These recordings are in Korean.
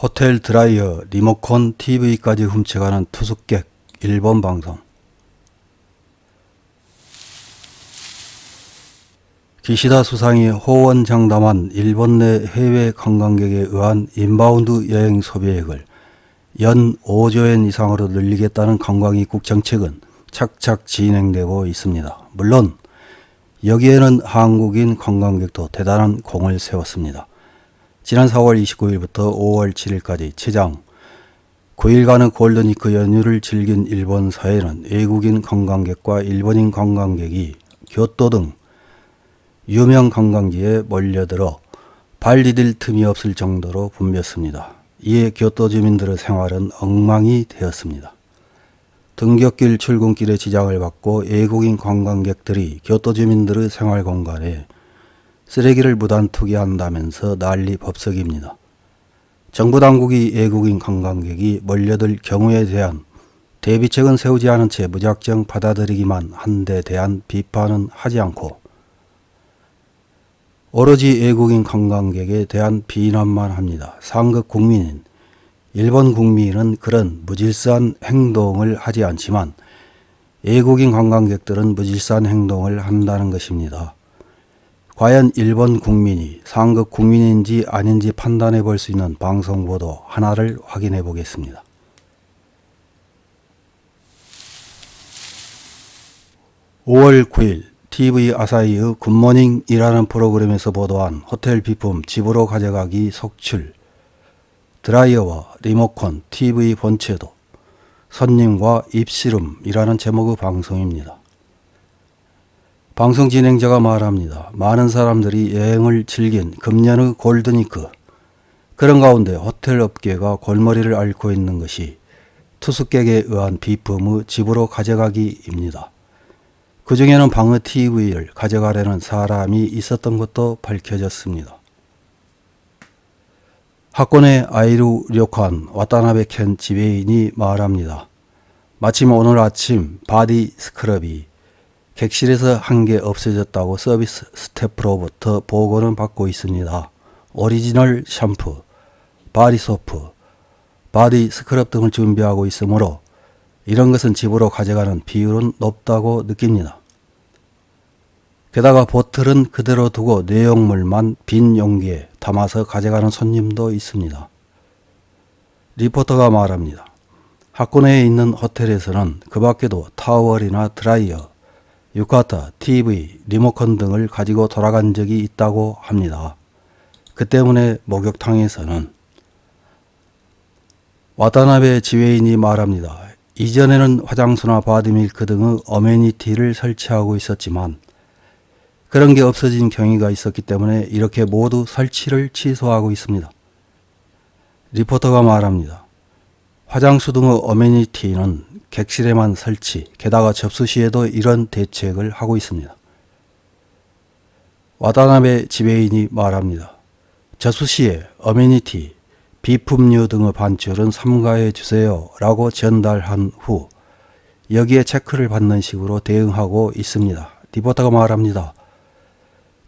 호텔 드라이어 리모컨 TV까지 훔쳐가는 투숙객 일본 방송. 기시다 수상이 호언장담한 일본 내 해외 관광객에 의한 인바운드 여행 소비액을 연 5조엔 이상으로 늘리겠다는 관광입국 정책은 착착 진행되고 있습니다. 물론 여기에는 한국인 관광객도 대단한 공을 세웠습니다. 지난 4월 29일부터 5월 7일까지 최장 9일간의 골든위크 연휴를 즐긴 일본 사회는 외국인 관광객과 일본인 관광객이 교토 등 유명 관광지에 몰려들어 발 디딜 틈이 없을 정도로 붐볐습니다. 이에 교토 주민들의 생활은 엉망이 되었습니다. 등굣길 출근길에 지장을 받고 외국인 관광객들이 교토 주민들의 생활 공간에 쓰레기를 무단 투기한다면서 난리 법석입니다. 정부 당국이 외국인 관광객이 몰려들 경우에 대한 대비책은 세우지 않은 채 무작정 받아들이기만 한 데 대한 비판은 하지 않고 오로지 외국인 관광객에 대한 비난만 합니다. 상급 국민인 일본 국민은 그런 무질서한 행동을 하지 않지만 외국인 관광객들은 무질서한 행동을 한다는 것입니다. 과연 일본 국민이 상급 국민인지 아닌지 판단해 볼 수 있는 방송 보도 하나를 확인해 보겠습니다. 5월 9일 TV 아사히의 굿모닝이라는 프로그램에서 보도한 호텔 비품 집으로 가져가기 속출, 드라이어와 리모컨, TV 본체도, 손님과 입씨름이라는 제목의 방송입니다. 방송 진행자가 말합니다. 많은 사람들이 여행을 즐긴 금년의 골든위크, 그런 가운데 호텔 업계가 골머리를 앓고 있는 것이 투숙객에 의한 비품의 집으로 가져가기입니다. 그 중에는 방의 TV를 가져가려는 사람이 있었던 것도 밝혀졌습니다. 하코네 아이루 료칸 와타나베 켄 지배인이 말합니다. 마침 오늘 아침 바디 스크럽이 객실에서 한 개 없어졌다고 서비스 스태프로부터 보고는 받고 있습니다. 오리지널 샴푸, 바디소프, 바디 스크럽 등을 준비하고 있으므로 이런 것은 집으로 가져가는 비율은 높다고 느낍니다. 게다가 보틀은 그대로 두고 내용물만 빈 용기에 담아서 가져가는 손님도 있습니다. 리포터가 말합니다. 하코네에 있는 호텔에서는 그 밖에도 타월이나 드라이어, 유카타, TV, 리모컨 등을 가지고 돌아간 적이 있다고 합니다. 그 때문에 목욕탕에서는 와타나베 지회인이 말합니다. 이전에는 화장수나 바디밀크 등의 어메니티를 설치하고 있었지만 그런 게 없어진 경위가 있었기 때문에 이렇게 모두 설치를 취소하고 있습니다. 리포터가 말합니다. 화장수 등의 어메니티는 객실에만 설치, 게다가 접수 시에도 이런 대책을 하고 있습니다. 와타나베 지배인이 말합니다. 접수 시에 어메니티, 비품류 등의 반출은 삼가해 주세요 라고 전달한 후 여기에 체크를 받는 식으로 대응하고 있습니다. 리포터가 말합니다.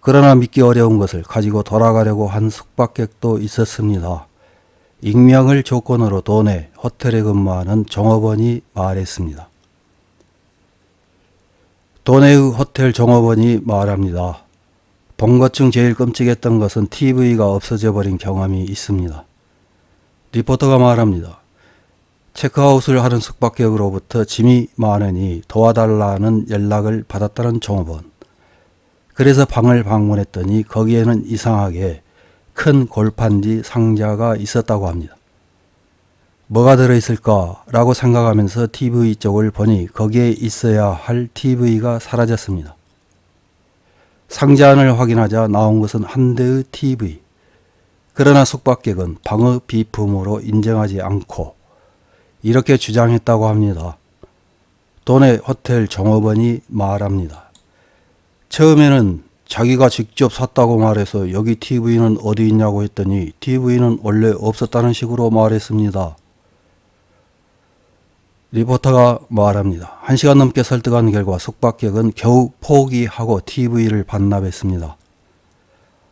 그러나 믿기 어려운 것을 가지고 돌아가려고 한 숙박객도 있었습니다. 익명을 조건으로 도내 호텔에 근무하는 종업원이 말했습니다. 도내의 호텔 종업원이 말합니다. 본 것 중 제일 끔찍했던 것은 TV가 없어져 버린 경험이 있습니다. 리포터가 말합니다. 체크아웃을 하는 숙박객으로부터 짐이 많으니 도와달라는 연락을 받았다는 종업원. 그래서 방을 방문했더니 거기에는 이상하게 큰 골판지 상자가 있었다고 합니다. 뭐가 들어있을까 라고 생각하면서 TV 쪽을 보니 거기에 있어야 할 TV가 사라졌습니다. 상자 안을 확인하자 나온 것은 한 대의 TV. 그러나 숙박객은 방의 비품으로 인정하지 않고 이렇게 주장했다고 합니다. 도내 호텔 종업원이 말합니다. 처음에는 자기가 직접 샀다고 말해서 여기 TV는 어디 있냐고 했더니 TV는 원래 없었다는 식으로 말했습니다. 리포터가 말합니다. 1시간 넘게 설득한 결과 숙박객은 겨우 포기하고 TV를 반납했습니다.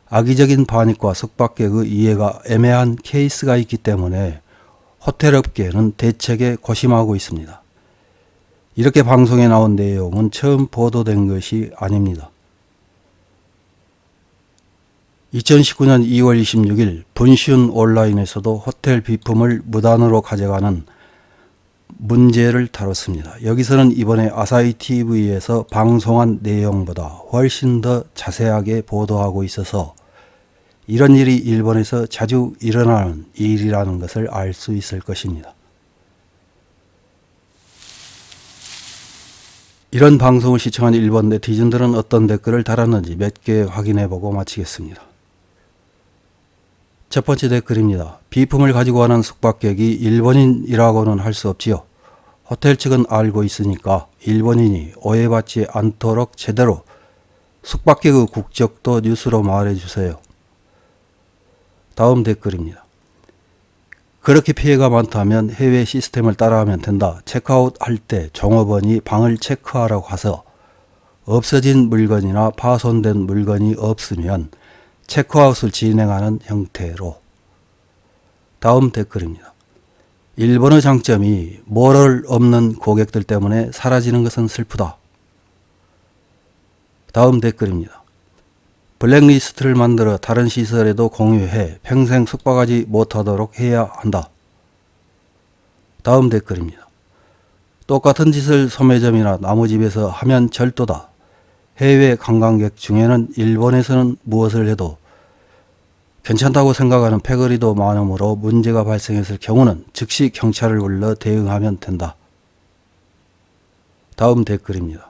악의적인 반입과 숙박객의 이해가 애매한 케이스가 있기 때문에 호텔 업계는 대책에 고심하고 있습니다. 이렇게 방송에 나온 내용은 처음 보도된 것이 아닙니다. 2019년 2월 26일 분시운 온라인에서도 호텔 비품을 무단으로 가져가는 문제를 다뤘습니다. 여기서는 이번에 아사히 TV에서 방송한 내용보다 훨씬 더 자세하게 보도하고 있어서 이런 일이 일본에서 자주 일어나는 일이라는 것을 알 수 있을 것입니다. 이런 방송을 시청한 일본 네티즌들은 어떤 댓글을 달았는지 몇 개 확인해보고 마치겠습니다. 첫 번째 댓글입니다. 비품을 가지고 가는 숙박객이 일본인이라고는 할 수 없지요. 호텔 측은 알고 있으니까 일본인이 오해받지 않도록 제대로 숙박객의 국적도 뉴스로 말해주세요. 다음 댓글입니다. 그렇게 피해가 많다면 해외 시스템을 따라하면 된다. 체크아웃 할 때 종업원이 방을 체크하라고 가서 없어진 물건이나 파손된 물건이 없으면 체크아웃을 진행하는 형태로. 다음 댓글입니다. 일본의 장점이 모럴 없는 고객들 때문에 사라지는 것은 슬프다. 다음 댓글입니다. 블랙리스트를 만들어 다른 시설에도 공유해 평생 숙박하지 못하도록 해야 한다. 다음 댓글입니다. 똑같은 짓을 소매점이나 나무집에서 하면 절도다. 해외 관광객 중에는 일본에서는 무엇을 해도 괜찮다고 생각하는 패거리도 많으므로 문제가 발생했을 경우는 즉시 경찰을 불러 대응하면 된다. 다음 댓글입니다.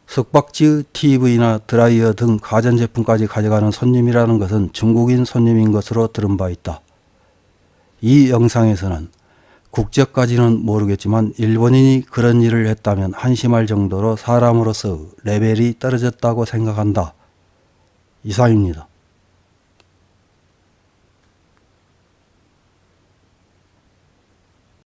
숙박지, TV나 드라이어 등 가전제품까지 가져가는 손님이라는 것은 중국인 손님인 것으로 들은 바 있다. 이 영상에서는 국적까지는 모르겠지만 일본인이 그런 일을 했다면 한심할 정도로 사람으로서 레벨이 떨어졌다고 생각한다. 이상입니다.